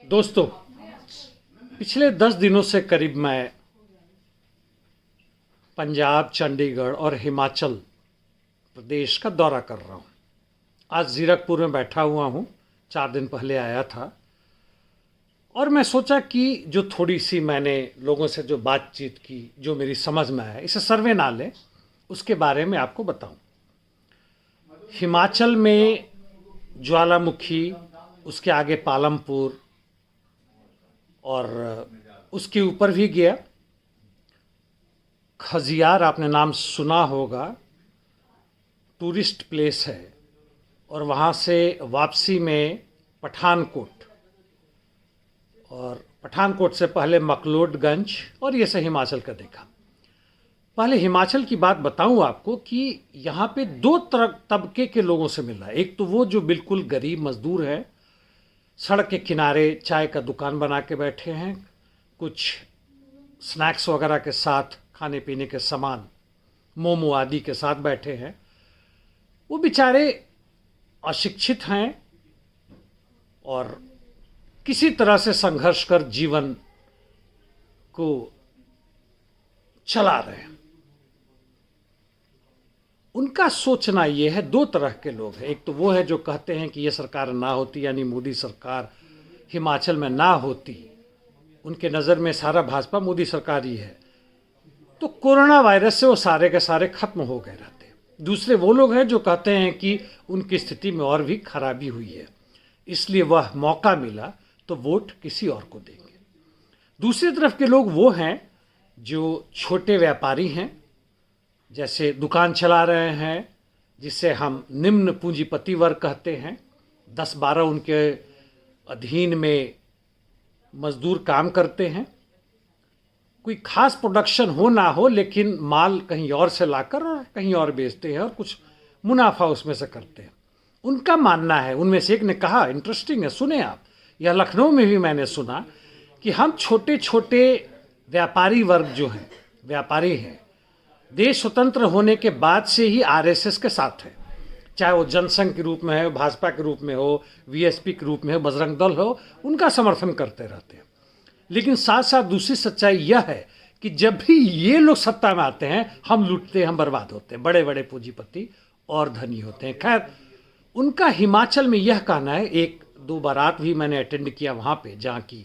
दोस्तों, पिछले 10 दिनों से करीब मैं पंजाब, चंडीगढ़ और हिमाचल प्रदेश का दौरा कर रहा हूँ। आज जीरकपुर में बैठा हुआ हूँ, 4 दिन पहले आया था और मैं सोचा कि जो थोड़ी सी मैंने लोगों से जो बातचीत की, जो मेरी समझ में आया, इसे सर्वे ना लें, उसके बारे में आपको बताऊं। हिमाचल में ज्वालामुखी, उसके आगे पालमपुर और उसके ऊपर भी गया। खजियार आपने नाम सुना होगा, टूरिस्ट प्लेस है, और वहाँ से वापसी में पठानकोट, और पठानकोट से पहले मकलोडगंज, और ये से हिमाचल का देखा। पहले हिमाचल की बात बताऊं आपको कि यहाँ पे 2 तरह तबके के लोगों से मिल रहा है। एक तो वो जो बिल्कुल गरीब मजदूर है, सड़क के किनारे चाय का दुकान बना के बैठे हैं, कुछ स्नैक्स वगैरह के साथ, खाने पीने के सामान, मोमो आदि के साथ बैठे हैं। वो बेचारे अशिक्षित हैं और किसी तरह से संघर्ष कर जीवन को चला रहे हैं। उनका सोचना ये है, 2 तरह के लोग हैं। एक तो वो है जो कहते हैं कि ये सरकार ना होती, यानी मोदी सरकार हिमाचल में ना होती, उनके नज़र में सारा भाजपा मोदी सरकार ही है, तो कोरोना वायरस से वो सारे के सारे खत्म हो गए रहते। दूसरे वो लोग हैं जो कहते हैं कि उनकी स्थिति में और भी खराबी हुई है, इसलिए वह मौका मिला तो वोट किसी और को देंगे। दूसरी तरफ के लोग वो हैं जो छोटे व्यापारी हैं, जैसे दुकान चला रहे हैं, जिसे हम निम्न पूंजीपति वर्ग कहते हैं। 10-12 उनके अधीन में मजदूर काम करते हैं। कोई खास प्रोडक्शन हो ना हो, लेकिन माल कहीं और से लाकर और कहीं और बेचते हैं और कुछ मुनाफा उसमें से करते हैं। उनका मानना है, उनमें से एक ने कहा, इंटरेस्टिंग है, सुने आप, यह लखनऊ में भी मैंने सुना, कि हम छोटे छोटे व्यापारी वर्ग जो हैं, व्यापारी हैं, देश स्वतंत्र होने के बाद से ही आरएसएस के साथ है। चाहे वो जनसंघ के रूप में हो, भाजपा के रूप में हो, वीएसपी के रूप में हो, बजरंग दल हो, उनका समर्थन करते रहते हैं। लेकिन साथ साथ दूसरी सच्चाई यह है कि जब भी ये लोग सत्ता में आते हैं, हम लूटते हैं, हम बर्बाद होते हैं, बड़े बड़े पूंजीपति और धनी होते हैं। खैर, उनका हिमाचल में यह कहना है। 1-2 बारात भी मैंने अटेंड किया वहाँ पे, जहाँ की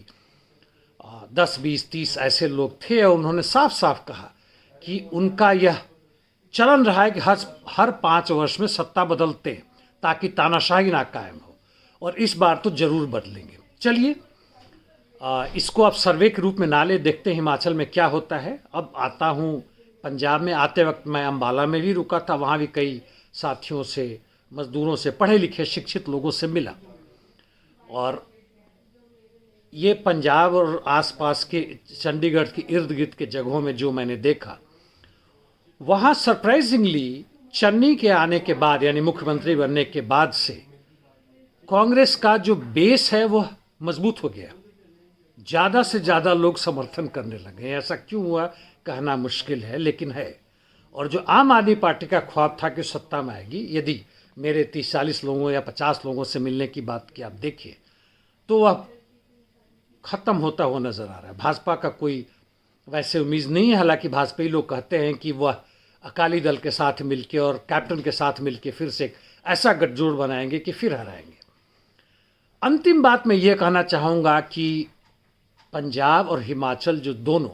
10, 20, 30 ऐसे लोग थे, और उन्होंने साफ साफ कहा कि उनका यह चलन रहा है कि हर 5 वर्ष में सत्ता बदलते हैं ताकि तानाशाही ना कायम हो, और इस बार तो जरूर बदलेंगे। चलिए, इसको आप सर्वे के रूप में ना ले, देखते हैं हिमाचल में क्या होता है। अब आता हूँ पंजाब में। आते वक्त मैं अम्बाला में भी रुका था, वहाँ भी कई साथियों से, मजदूरों से, पढ़े लिखे शिक्षित लोगों से मिला। और ये पंजाब और आसपास के चंडीगढ़ के इर्द गिर्द के जगहों में जो मैंने देखा, वहाँ सरप्राइजिंगली चन्नी के आने के बाद, यानी मुख्यमंत्री बनने के बाद से, कांग्रेस का जो बेस है वह मजबूत हो गया। ज़्यादा से ज़्यादा लोग समर्थन करने लगे। ऐसा क्यों हुआ कहना मुश्किल है, लेकिन है। और जो आम आदमी पार्टी का ख्वाब था कि सत्ता में आएगी, यदि मेरे 30-40 लोगों या 50 लोगों से मिलने की बात की आप देखिए, तो वह ख़त्म होता हुआ नज़र आ रहा है। भाजपा का कोई वैसे उम्मीद नहीं है। हालांकि भाजपाई लोग कहते हैं कि वह अकाली दल के साथ मिलके और कैप्टन के साथ मिलके फिर से एक ऐसा गठजोड़ बनाएंगे कि फिर हराएंगे। अंतिम बात मैं ये कहना चाहूँगा कि पंजाब और हिमाचल जो दोनों,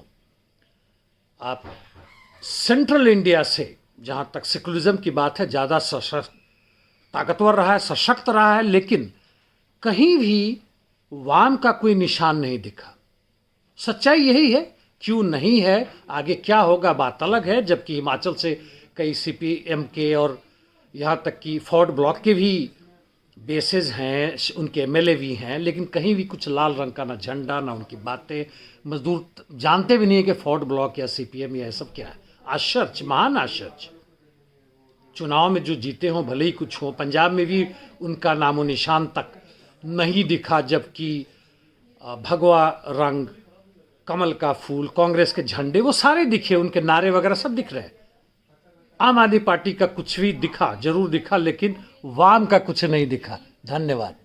आप सेंट्रल इंडिया से, जहाँ तक सेकुलरिज्म की बात है, ज़्यादा सशक्त, ताकतवर रहा है, सशक्त रहा है, लेकिन कहीं भी वाम का कोई निशान नहीं दिखा। सच्चाई यही है। क्यों नहीं है, आगे क्या होगा बात अलग है। जबकि हिमाचल से कई सीपीएम के और यहाँ तक कि फोर्ड ब्लॉक के भी बेसेस हैं, उनके एमएलए भी हैं, लेकिन कहीं भी कुछ लाल रंग का ना झंडा, ना उनकी बातें। मजदूर जानते भी नहीं है कि फोर्ड ब्लॉक या सीपीएम या सब क्या है। आश्चर्य, महान आश्चर्य। चुनाव में जो जीते हों, भले ही कुछ हो, पंजाब में भी उनका नामो निशान तक नहीं दिखा। जबकि भगवा रंग, कमल का फूल, कांग्रेस के झंडे, वो सारे दिखे, उनके नारे वगैरह सब दिख रहे हैं। आम आदमी पार्टी का कुछ भी दिखा, जरूर दिखा, लेकिन वाम का कुछ नहीं दिखा। धन्यवाद।